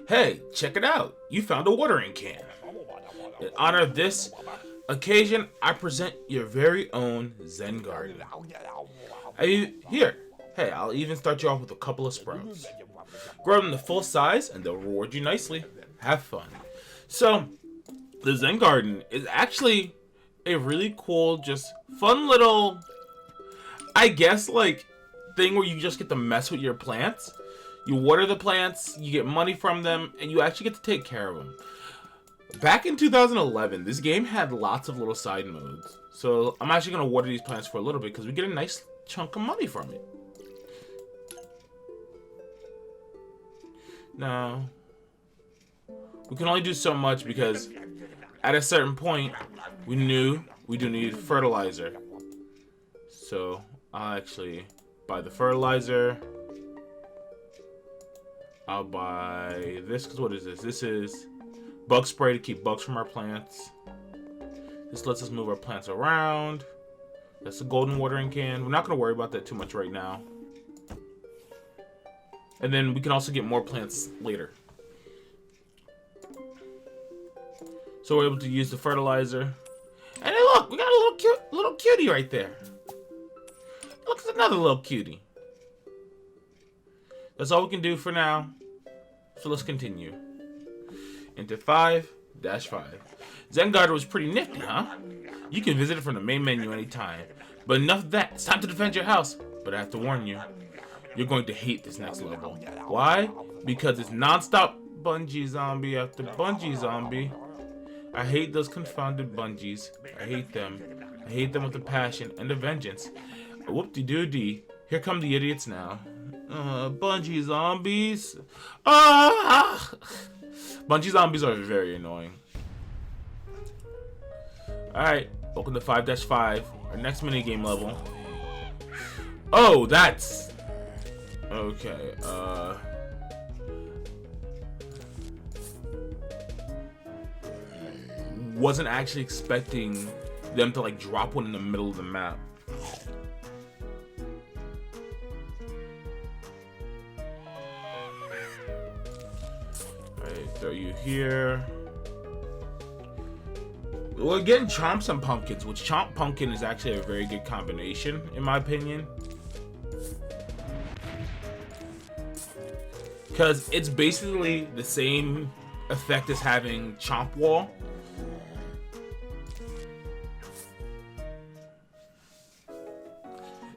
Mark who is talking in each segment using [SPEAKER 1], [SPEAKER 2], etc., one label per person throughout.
[SPEAKER 1] Hey, check it out. You found a watering can. In honor of this occasion, I present your very own Zen Garden. Here, hey, I'll even start you off with a couple of sprouts. Grow them to full size and they'll reward you nicely. Have fun. So, the Zen Garden is actually a really cool, just fun little, I guess, like, thing where you just get to mess with your plants. You water the plants, you get money from them, and you actually get to take care of them. Back in 2011, this game had lots of little side modes. So I'm actually going to water these plants for a little bit because we get a nice chunk of money from it. Now, we can only do so much because at a certain point, we knew we do need fertilizer. So I'll actually buy the fertilizer. I'll buy this because what is this? This is bug spray to keep bugs from our plants. This lets us move our plants around. That's a golden watering can. We're not going to worry about that too much right now. And then we can also get more plants later. So we're able to use the fertilizer. And then look, we got a little cutie right there. Look, it's another little cutie. That's all we can do for now. So let's continue. Into 5-5. Zen Garden was pretty nifty, huh? You can visit it from the main menu anytime. But enough of that. It's time to defend your house. But I have to warn you. You're going to hate this next level. Why? Because it's non-stop Bungee Zombie after Bungee Zombie. I hate those confounded bungees. I hate them. I hate them with a passion and a vengeance. Whoop-de-doo-dee. Here come the idiots now. Bungee Zombies. Bungee Zombies are very annoying. Alright, welcome to 5-5. Our next minigame level. Oh, that's... Okay, wasn't actually expecting them to, like, drop one in the middle of the map. Alright, throw you here. We're getting chomps and pumpkins, which chomp pumpkin is actually a very good combination, in my opinion. Because it's basically the same effect as having chomp wall.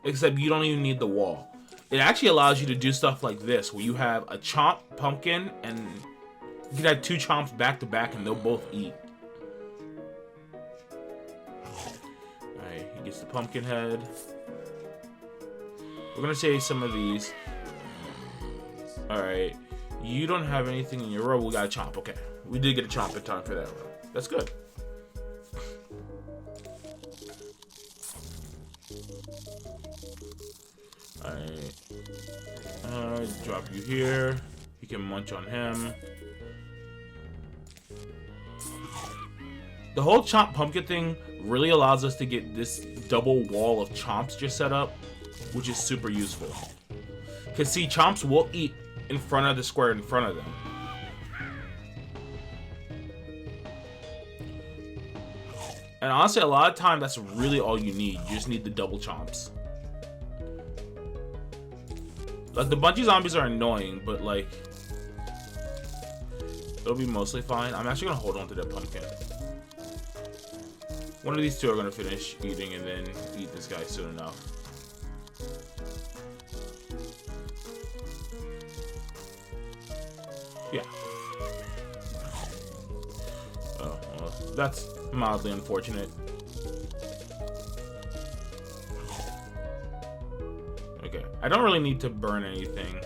[SPEAKER 1] Except you don't even need the wall. It actually allows you to do stuff like this, where you have a chomp pumpkin and you can have two chomps back to back and they'll both eat. Alright, he gets the pumpkin head. We're gonna save some of these. Alright, you don't have anything in your row. We got a chomp. Okay, we did get a chomp in time for that row. That's good. Alright, drop you here. You can munch on him. The whole chomp pumpkin thing really allows us to get this double wall of chomps just set up, which is super useful. Because see, chomps will eat in front of the square in front of them. And honestly, a lot of times that's really all you need. You just need the double chomps. Like, the Bungee Zombies are annoying, but, like, it'll be mostly fine. I'm actually gonna hold on to that pumpkin. One of these two are gonna finish eating and then eat this guy soon enough. Yeah. Oh, well, that's mildly unfortunate. Okay, I don't really need to burn anything.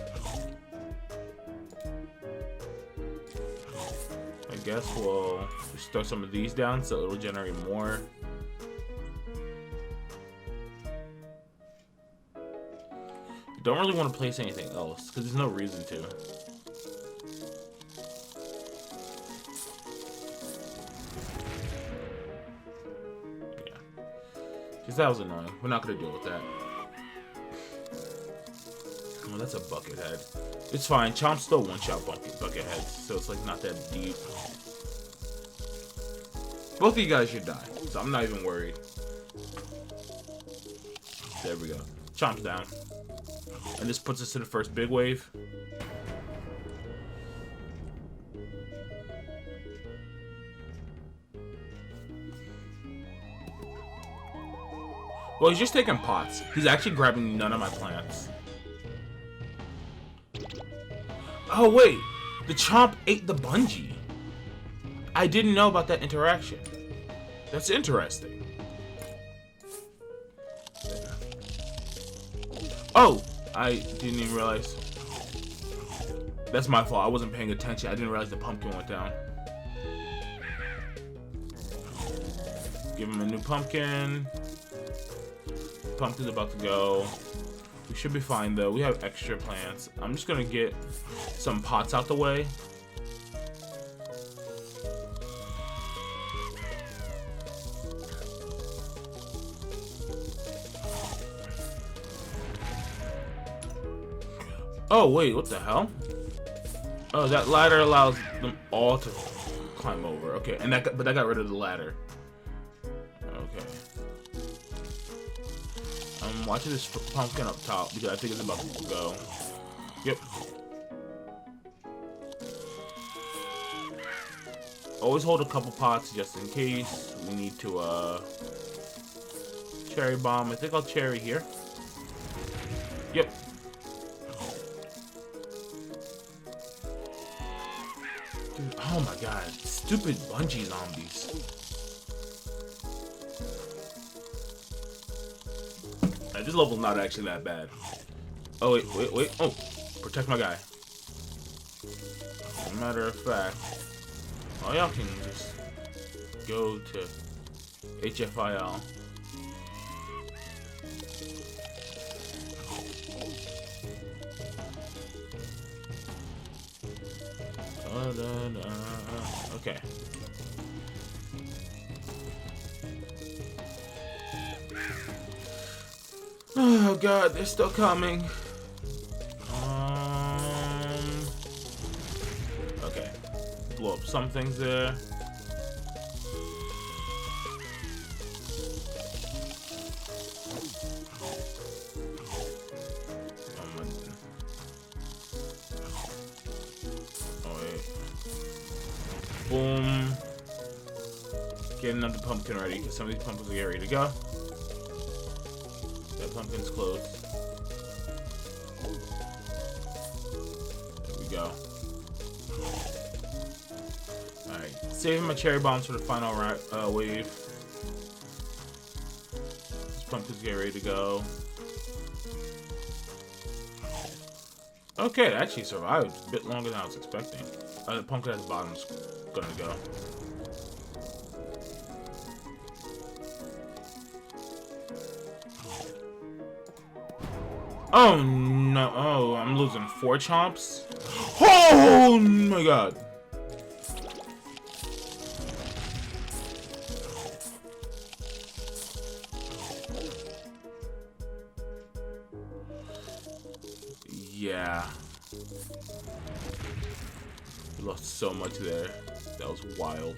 [SPEAKER 1] I guess we'll just throw some of these down so it'll generate more. Don't really want to place anything else because there's no reason to. Yeah, because that was annoying. We're not gonna deal with that. Oh, that's a bucket head. It's fine. Chomp's still one-shot bucket head, so it's like not that deep. Both of you guys should die, so I'm not even worried. There we go. Chomp's down. And this puts us to the first big wave. Well, he's just taking pots. He's actually grabbing none of my plants. Oh, wait. The Chomp ate the Bungee. I didn't know about that interaction. That's interesting. Oh, I didn't even realize. That's my fault. I wasn't paying attention. I didn't realize the pumpkin went down. Give him a new pumpkin. Pumpkin's about to go. We should be fine though. We have extra plants. I'm just gonna get some pots out the way. Oh wait, what the hell? Oh, that ladder allows them all to climb over. Okay, and but that got rid of the ladder. Okay. I'm watching this pumpkin up top because I think it's about to go. Yep. Always hold a couple pots just in case we need to cherry bomb. I think I'll cherry here. Yep. Dude, oh my god, stupid Bungee Zombies. This level's not actually that bad. Oh, wait. Oh, protect my guy. As a matter of fact, all y'all can just go to HFIL. Okay. Oh god, they're still coming. Okay. Blow up some things there. Oh wait. Boom. Get another pumpkin ready, because some of these pumpkins are getting ready to go. That pumpkin's closed. There we go. Alright, saving my cherry bombs for the final wave. This pumpkin's getting ready to go. Okay, it actually survived a bit longer than I was expecting. The pumpkin at the bottom's gonna go. Oh no, oh, I'm losing 4 chomps. Oh my god. Yeah. We lost so much there. That was wild.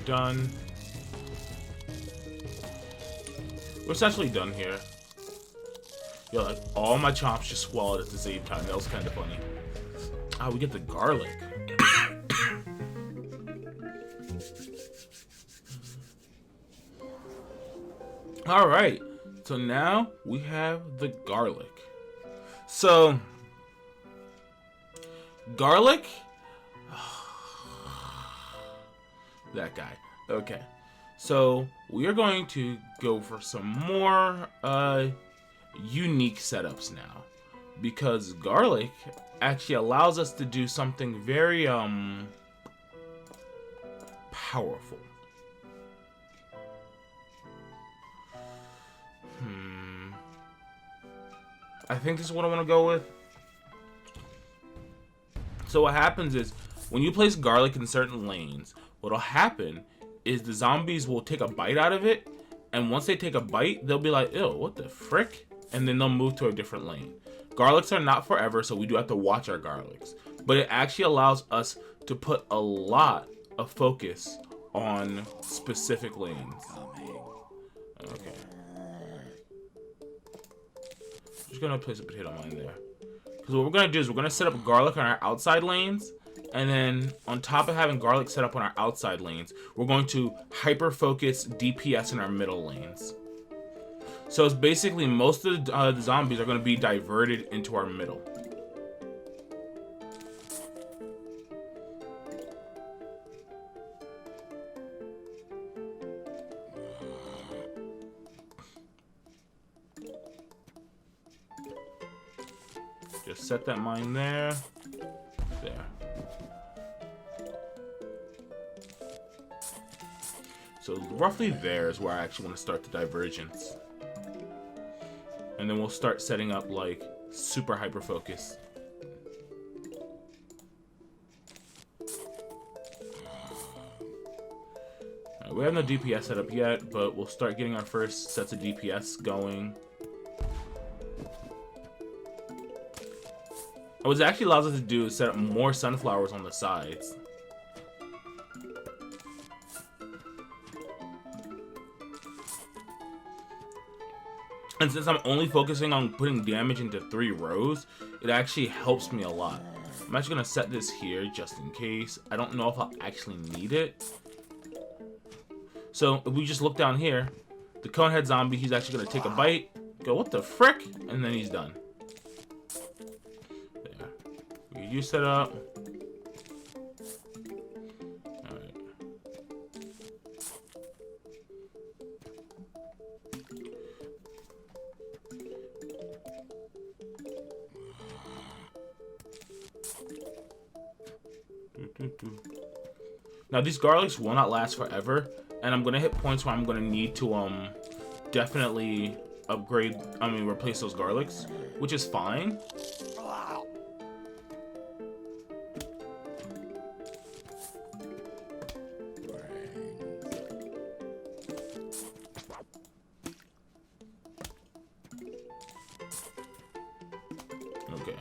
[SPEAKER 1] Done. We're essentially done here. Yo, like all my chomps just swallowed at the same time. That was kind of funny. Ah, we get the garlic. All right. So now we have the garlic. So garlic. That guy. Okay. So we are going to go for some more unique setups now, because garlic actually allows us to do something very powerful. I think this is what I want to go with. So what happens is, when you place garlic in certain lanes, what'll happen is the zombies will take a bite out of it, and once they take a bite, they'll be like, ew, what the frick? And then they'll move to a different lane. Garlics are not forever, so we do have to watch our garlics. But it actually allows us to put a lot of focus on specific lanes. Okay. Just gonna place a potato mine there. Because what we're gonna do is we're gonna set up garlic on our outside lanes, and then on top of having garlic set up on our outside lanes, we're going to hyper focus DPS in our middle lanes. So it's basically most of the zombies are gonna be diverted into our middle. Just set that mine there. There. So roughly there is where I actually want to start the divergence. And then we'll start setting up like super hyper focus. We have no DPS set up yet, but we'll start getting our first sets of DPS going. What it actually allows us to do is set up more sunflowers on the sides. And since I'm only focusing on putting damage into 3 rows, it actually helps me a lot. I'm actually going to set this here just in case. I don't know if I'll actually need it. So if we just look down here, the conehead zombie, he's actually going to take a bite, go, what the frick? And then he's done. You set up. Alright. Now these garlics will not last forever, and I'm gonna hit points where I'm gonna need to definitely replace those garlics, which is fine. Okay.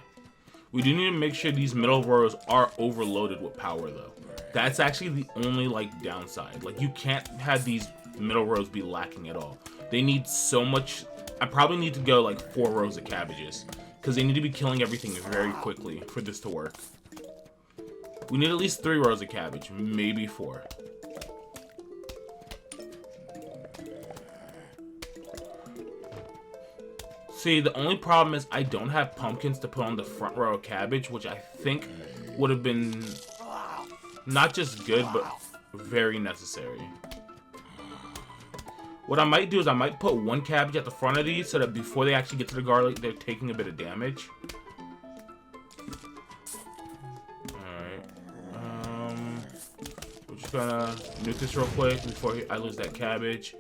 [SPEAKER 1] We do need to make sure these middle rows are overloaded with power though. That's actually the only like downside. Like you can't have these middle rows be lacking at all. They need so much. I probably need to go like 4 rows of cabbages because they need to be killing everything very quickly for this to work. We need at least 3 rows of cabbage, maybe 4. See, the only problem is I don't have pumpkins to put on the front row of cabbage, which I think would have been not just good, but very necessary. What I might do is I might put 1 cabbage at the front of these so that before they actually get to the garlic, they're taking a bit of damage. Alright. We're just gonna nuke this real quick before I lose that cabbage.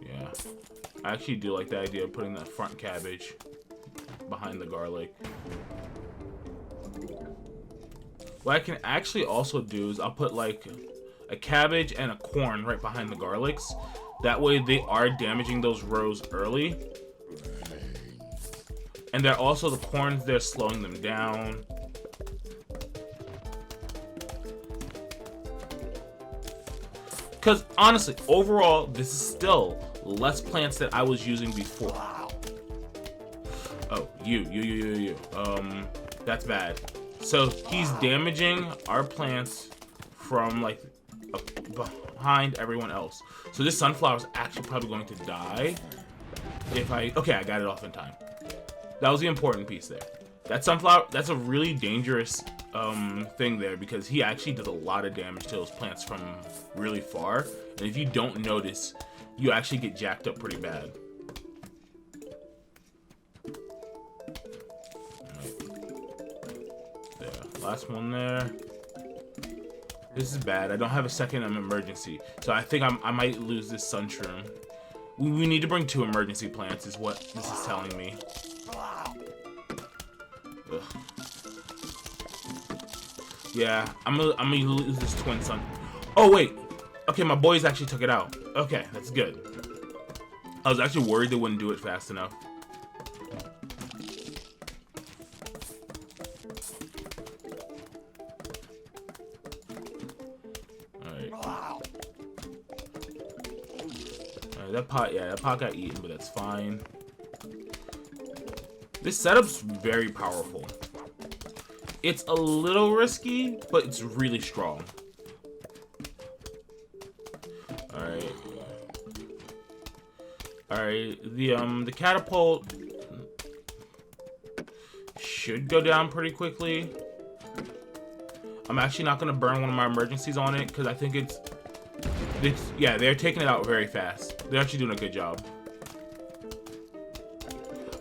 [SPEAKER 1] Yeah. I actually do like the idea of putting that front cabbage behind the garlic. What I can actually also do is I'll put like a cabbage and a corn right behind the garlics. That way they are damaging those rows early. And they're also, the corns, they're slowing them down. Because honestly, overall, this is still less plants than I was using before. Oh, you. That's bad. So he's damaging our plants from like behind everyone else. So this sunflower is actually probably going to die if okay, I got it off in time. That was the important piece there. That sunflower, that's a really dangerous thing there because he actually did a lot of damage to those plants from really far. And if you don't notice, you actually get jacked up pretty bad. Last one there. This is bad. I don't have a second emergency, so I think I might lose this sunshroom. We need to bring 2 emergency plants is what this is telling me. Ugh. Yeah, I'm gonna lose this twin son. Oh wait, okay, my boys actually took it out. Okay, that's good. I was actually worried they wouldn't do it fast enough. That pot got eaten, but that's fine. This setup's very powerful. It's a little risky, but it's really strong. Alright. Alright, the catapult should go down pretty quickly. I'm actually not gonna burn one of my emergencies on it, because I think yeah, they're taking it out very fast. They're actually doing a good job.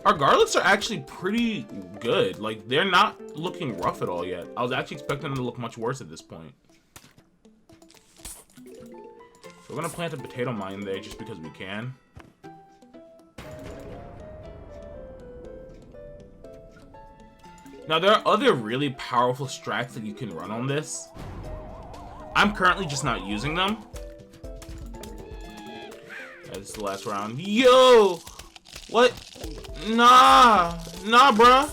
[SPEAKER 1] Our garlics are actually pretty good. Like, they're not looking rough at all yet. I was actually expecting them to look much worse at this point. So we're gonna plant a potato mine there just because we can. Now, there are other really powerful strats that you can run on this. I'm currently just not using them. This is the last round. Yo! What? Nah, bruh.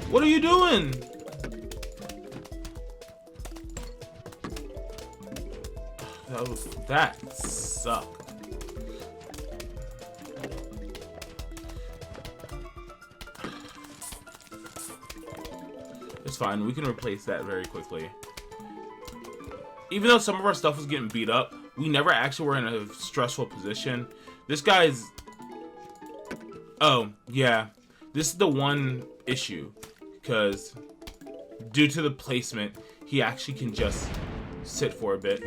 [SPEAKER 1] What are you doing? That sucked. It's fine. We can replace that very quickly. Even though some of our stuff was getting beat up, we never actually were in a stressful position. This guy's... Oh, yeah. This is the one issue. Because due to the placement, he actually can just sit for a bit.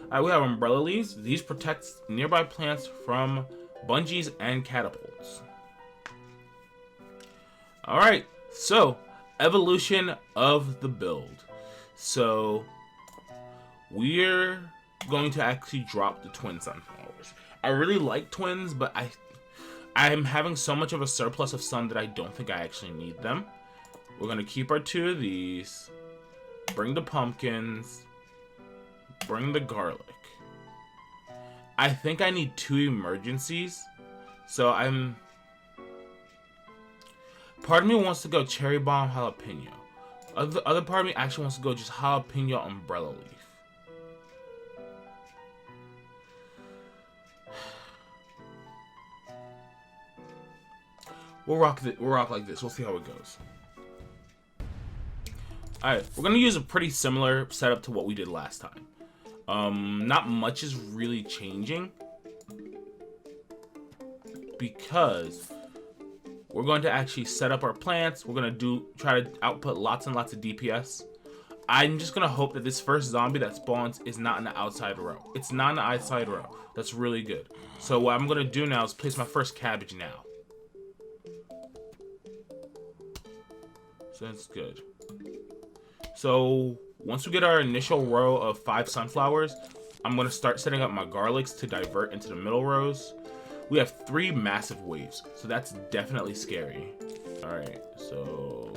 [SPEAKER 1] Alright, we have umbrella leaves. These protect nearby plants from bungees and catapults. Alright, so evolution of the build. So we're going to actually drop the twin sunflowers. I really like twins, but I'm having so much of a surplus of sun that I don't think I actually need them. We're going to keep our 2 of these, bring the pumpkins, bring the garlic. I think I need 2 emergencies, so part of me wants to go cherry bomb jalapeno. Other part of me actually wants to go just jalapeno umbrella leaf. We'll rock like this. We'll see how it goes. Alright, we're gonna use a pretty similar setup to what we did last time. Not much is really changing because we're going to actually set up our plants. We're gonna try to output lots and lots of DPS. I'm just gonna hope that this first zombie that spawns is not in the outside row. It's not in the outside row. That's really good. So what I'm gonna do now is place my first cabbage now. So that's good. So once we get our initial row of 5 sunflowers, I'm going to start setting up my garlics to divert into the middle rows. We have 3 massive waves, so that's definitely scary. Alright, so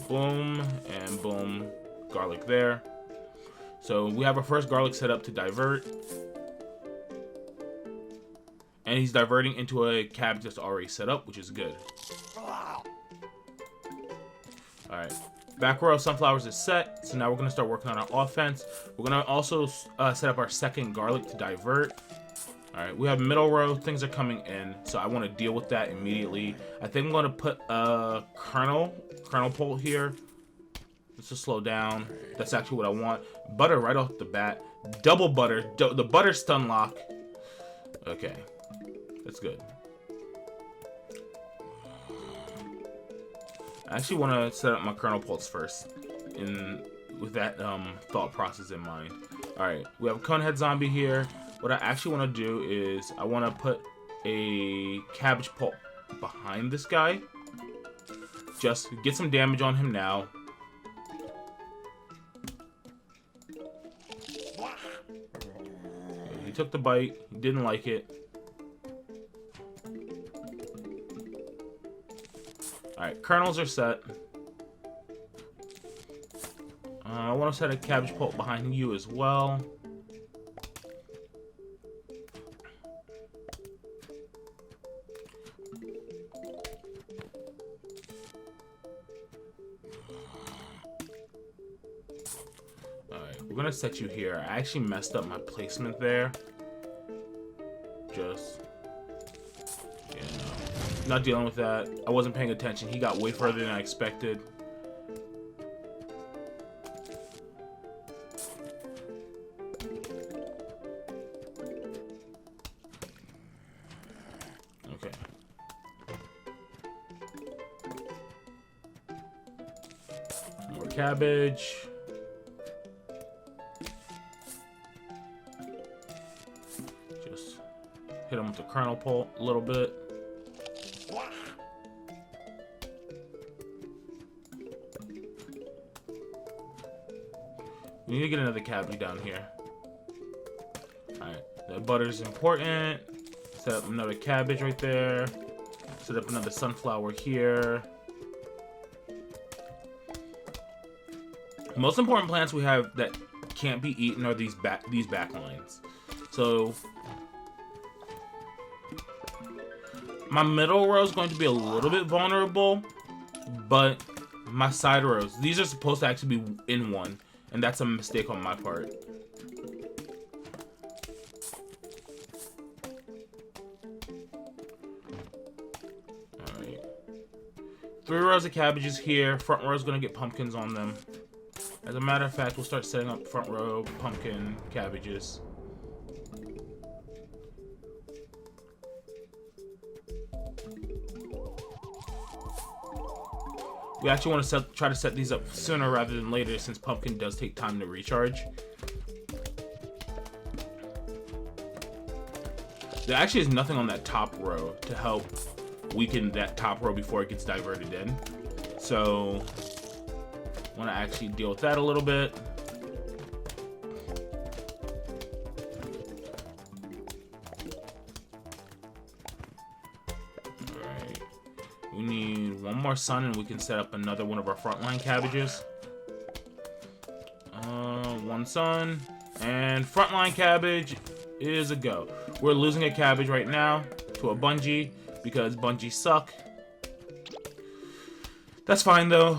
[SPEAKER 1] boom and boom, garlic there. So we have our first garlic set up to divert. And he's diverting into a cabbage that's already set up, which is good. Alright, back row of sunflowers is set, so now we're going to start working on our offense. We're going to also set up our second garlic to divert. Alright, we have middle row, things are coming in, so I want to deal with that immediately. I think I'm going to put a kernel pult here. Let's just slow down. That's actually what I want. Butter right off the bat. Double butter. The butter stun lock. Okay, that's good. I actually want to set up my kernel pulse first, with that thought process in mind. Alright, we have a conehead zombie here. What I actually want to do is, I want to put a cabbage pulp behind this guy. Just get some damage on him now. He took the bite. He didn't like it. Alright, kernels are set. I want to set a cabbage pulp behind you as well. Alright, we're gonna set you here. I actually messed up my placement there. Just... yeah, no. Not dealing with that. I wasn't paying attention. He got way further than I expected. Okay. More cabbage. Just hit him with the kernel pulp a little bit. We need to get another cabbage down here. Alright, the butter's important. Set up another cabbage right there. Set up another sunflower here. Most important plants we have that can't be eaten are these back lines. So my middle row is going to be a little bit vulnerable, but my side rows, these are supposed to actually be in one, and that's a mistake on my part. Alright. 3 rows of cabbages here. Front row is going to get pumpkins on them. As a matter of fact, we'll start setting up front row pumpkin cabbages. We actually want to try to set these up sooner rather than later, since pumpkin does take time to recharge. There actually is nothing on that top row to help weaken that top row before it gets diverted in. So, I want to actually deal with that a little bit. Alright. We need one more sun and we can set up another one of our frontline cabbages. One sun. And frontline cabbage is a go. We're losing a cabbage right now to a bungee because bungees suck. That's fine though.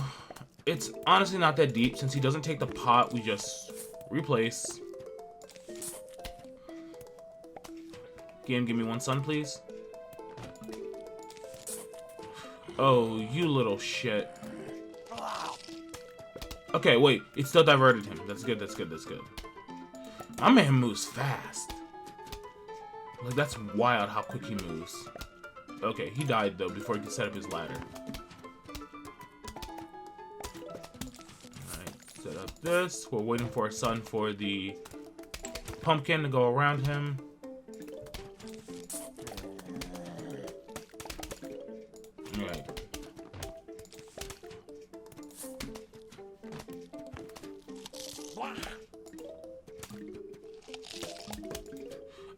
[SPEAKER 1] It's honestly not that deep. Since he doesn't take the pot, we just replace. Game, give me one sun, please. Oh, you little shit. Okay, wait. It still diverted him. That's good, that's good, that's good. My man moves fast. Like, that's wild how quick he moves. Okay, he died, though, before he could set up his ladder. Alright, set up this. We're waiting for a sun for the pumpkin to go around him. Alright.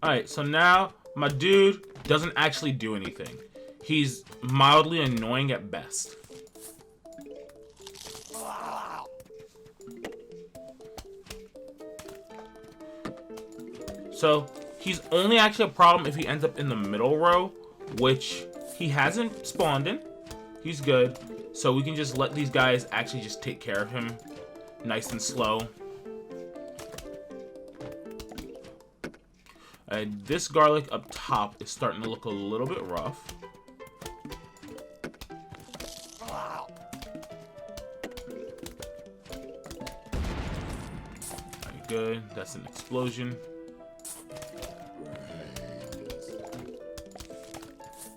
[SPEAKER 1] Alright, so now my dude doesn't actually do anything. He's mildly annoying at best. So he's only actually a problem if he ends up in the middle row, which he hasn't spawned in. He's good. So we can just let these guys actually just take care of him nice and slow. And this garlic up top is starting to look a little bit rough. Alright, good. That's an explosion.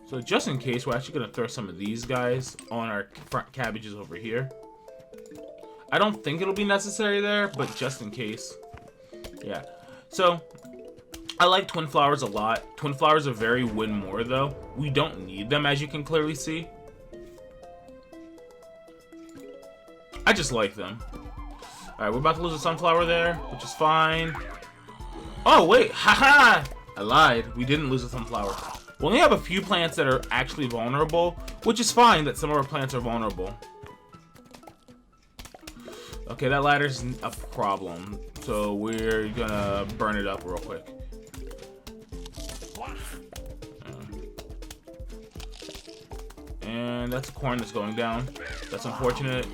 [SPEAKER 1] So just in case, we're actually going to throw some of these guys on our front cabbages over here. I don't think it'll be necessary there, but just in case. Yeah. So I like twin flowers a lot. Twin flowers are very win more though. We don't need them, as you can clearly see. I just like them. Alright, we're about to lose a sunflower there, which is fine. Oh, wait. Haha! I lied. We didn't lose a sunflower. We only have a few plants that are actually vulnerable, which is fine that some of our plants are vulnerable. Okay, that ladder's a problem. So we're gonna burn it up real quick. And that's corn that's going down. That's unfortunate.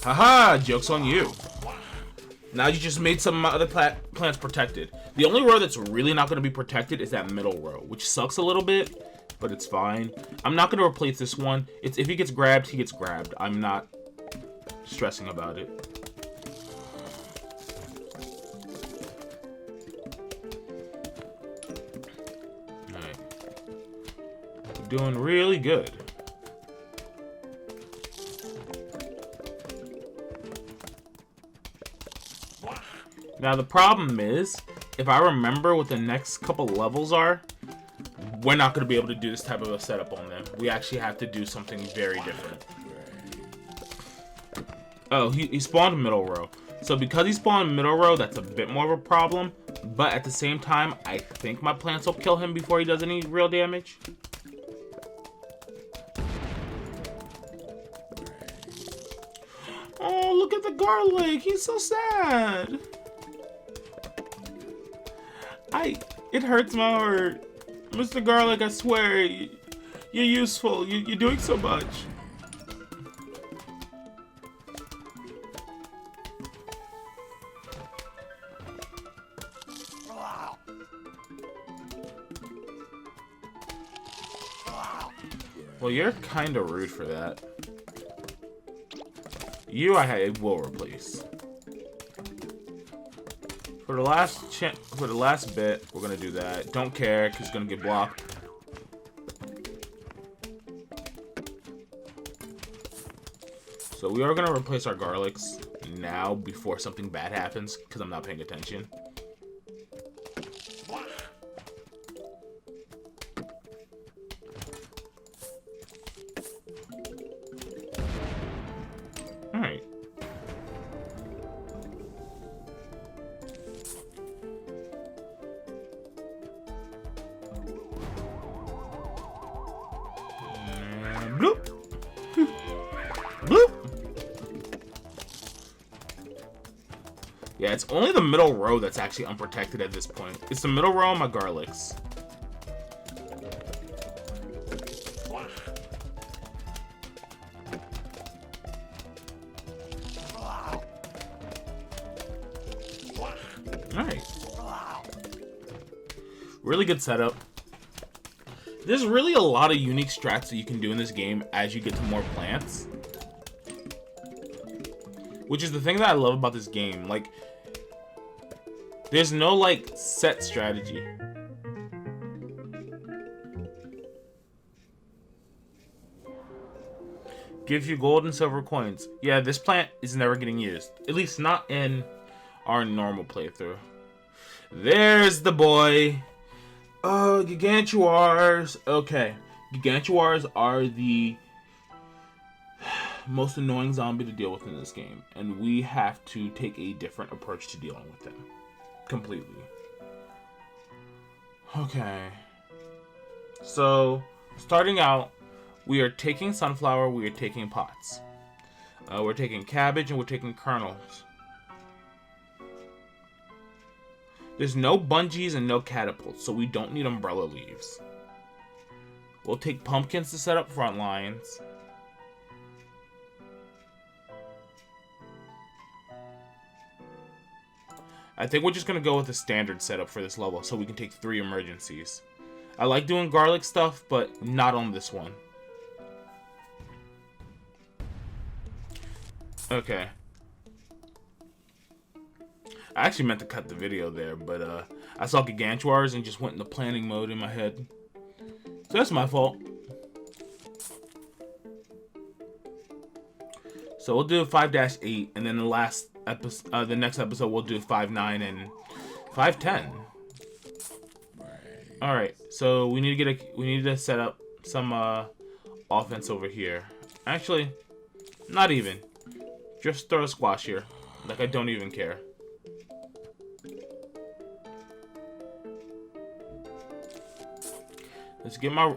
[SPEAKER 1] Haha! Joke's on you. Now you just made some other plants protected. The only row that's really not going to be protected is that middle row, which sucks a little bit, but it's fine. I'm not going to replace this one. If he gets grabbed, he gets grabbed. I'm not stressing about it. Alright. We're doing really good. Now the problem is, if I remember what the next couple levels are, we're not going to be able to do this type of a setup on them. We actually have to do something very different. Oh, he spawned middle row. So because he spawned middle row, that's a bit more of a problem. But at the same time, I think my plants will kill him before he does any real damage. Oh, look at the garlic. He's so sad. It hurts my heart. Mr. Garlic, I swear, you're useful. You're doing so much. Well, you're kind of rude for that. You, I will replace. For the last bit, we're gonna do that. Don't care, cause it's gonna get blocked. So we are gonna replace our garlics now before something bad happens, cause I'm not paying attention. Alright. Bloop. Bloop. Yeah, it's only the middle row that's actually unprotected at this point. It's the middle row of my garlics. Alright. Really good setup. There's really a lot of unique strats that you can do in this game as you get to more plants. Which is the thing that I love about this game. Like, there's no, like, set strategy. Gives you gold and silver coins. Yeah, this plant is never getting used. At least not in our normal playthrough. There's the boy. Gigantuars. Okay. Gigantuars are the most annoying zombie to deal with in this game. And we have to take a different approach to dealing with them. Completely. Okay. So, starting out, we are taking sunflower, we are taking pots. We're taking cabbage, and we're taking kernels. There's no bungees and no catapults, so we don't need umbrella leaves. We'll take pumpkins to set up front lines. I think we're just going to go with the standard setup for this level, so we can take 3 emergencies. I like doing garlic stuff, but not on this one. Okay. I actually meant to cut the video there, but I saw Gigantuars and just went into planning mode in my head. So that's my fault. So we'll do 5-8, and then the next episode we'll do 5-9 and 5-10. All right, so we need to set up some offense over here. Actually, not even. Just throw a squash here. Like, I don't even care. Let's get my...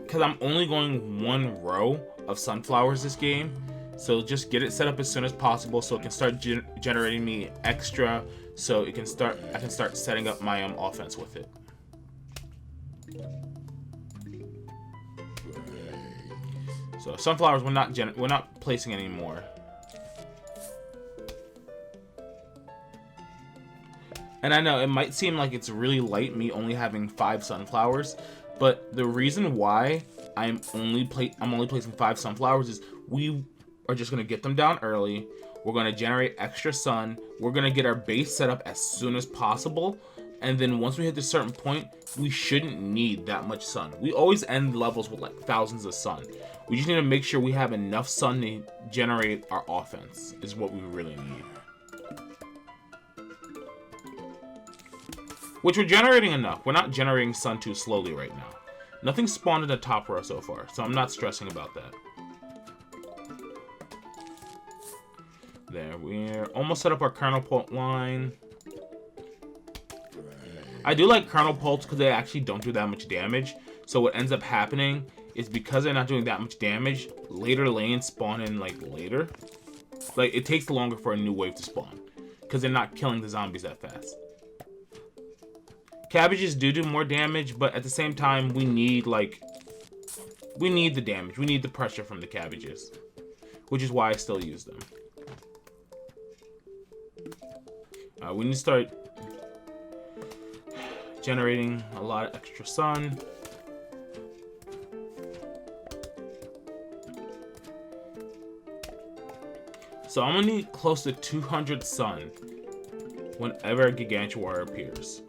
[SPEAKER 1] Because I'm only going 1 row of sunflowers this game. So just get it set up as soon as possible so it can start generating me extra. So it can start... I can start setting up my offense with it. So sunflowers, we're not placing anymore. And I know it might seem like it's really light, me only having 5 sunflowers, but the reason why I'm only placing 5 sunflowers is we are just gonna get them down early. We're gonna generate extra sun. We're gonna get our base set up as soon as possible, and then once we hit this certain point, we shouldn't need that much sun. We always end levels with like thousands of sun. We just need to make sure we have enough sun to generate our offense. Is what we really need. Which we're generating enough. We're not generating sun too slowly right now. Nothing spawned in the top row so far, so I'm not stressing about that. There, we're almost set up our kernel pult line. I do like kernel pults because they actually don't do that much damage. So what ends up happening is because they're not doing that much damage, later lanes spawn in like later. Like it takes longer for a new wave to spawn because they're not killing the zombies that fast. Cabbages do more damage, but at the same time, we need the damage. We need the pressure from the cabbages, which is why I still use them. We need to start generating a lot of extra sun. So I'm gonna need close to 200 sun whenever a Gigantuar appears.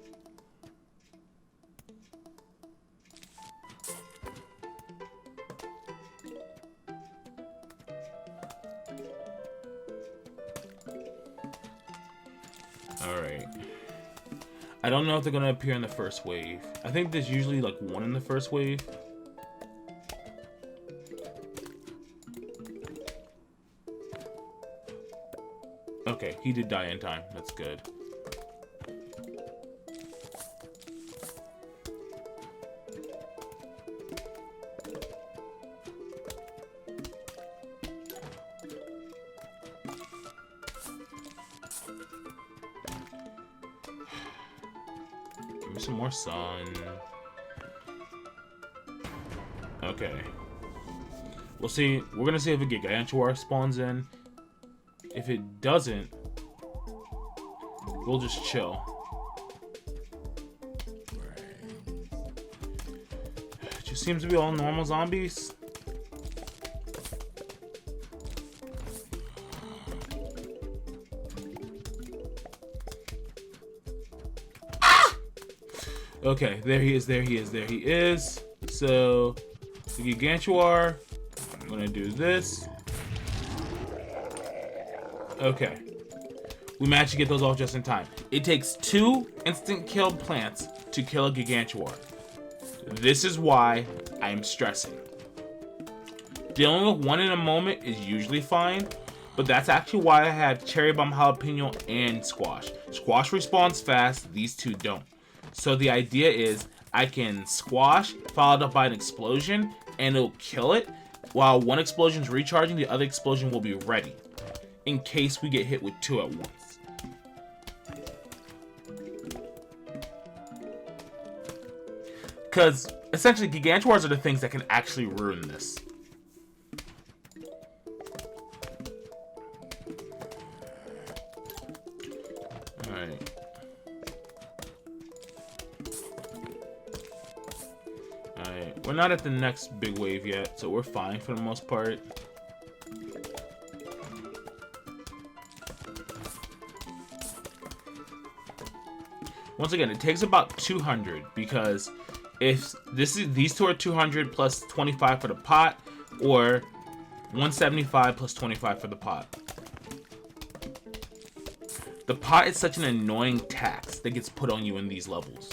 [SPEAKER 1] Alright. I don't know if they're gonna appear in the first wave. I think there's usually like 1 in the first wave. Okay, he did die in time. That's good. Give me some more sun. Okay. We'll see. We're gonna see if a Gigantuar spawns in. If it doesn't, we'll just chill. It just seems to be all normal zombies. Okay, there he is, there he is, there he is. So, the Gigantuar, I'm gonna do this. Okay. We managed to get those off just in time. It takes 2 instant kill plants to kill a Gigantuar. This is why I am stressing. Dealing with 1 in a moment is usually fine, but that's actually why I have Cherry Bomb Jalapeno and Squash. Squash respawns fast, these 2 don't. So the idea is I can Squash, followed up by an explosion, and it'll kill it. While 1 explosion is recharging, the other explosion will be ready, in case we get hit with 2 at once. Because, essentially, Gigantuars are the things that can actually ruin this. Alright. Alright, we're not at the next big wave yet, so we're fine for the most part. Once again, it takes about 200 because if these 2 are 200 plus 25 for the pot, or 175 plus 25 for the pot. The pot is such an annoying tax that gets put on you in these levels.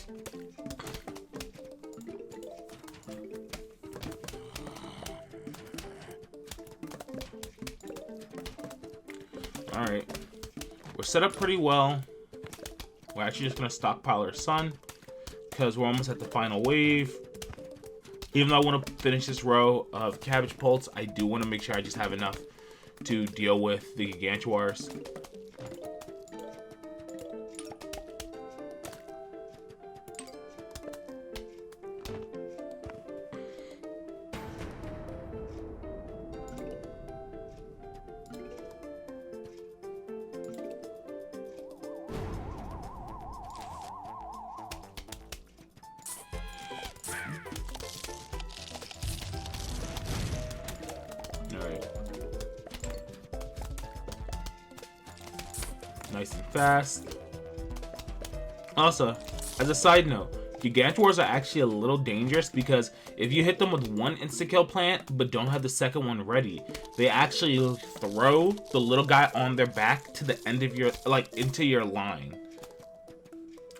[SPEAKER 1] Alright. We're set up pretty well. We're actually just gonna stockpile our sun because we're almost at the final wave. Even though I want to finish this row of cabbage pults, I do want to make sure I just have enough to deal with the Gigantuars. Alright. Nice and fast. Also, as a side note, Gigantuars are actually a little dangerous because if you hit them with one insta-kill plant but don't have the second one ready, they actually throw the little guy on their back to the end of your, into your line.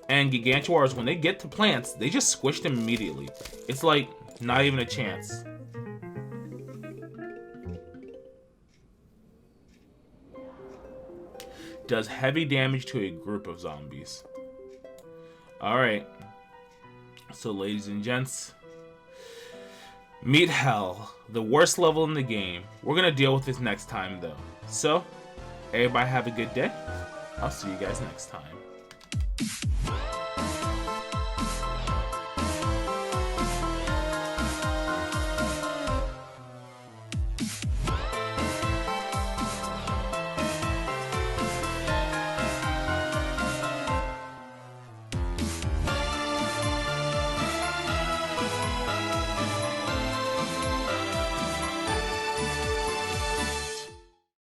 [SPEAKER 1] And Gigantuars, when they get to plants, they just squish them immediately. It's like, not even a chance. Does heavy damage to a group of zombies. Alright. So, ladies and gents, meet hell, the worst level in the game. We're gonna deal with this next time, though. So, everybody have a good day. I'll see you guys next time.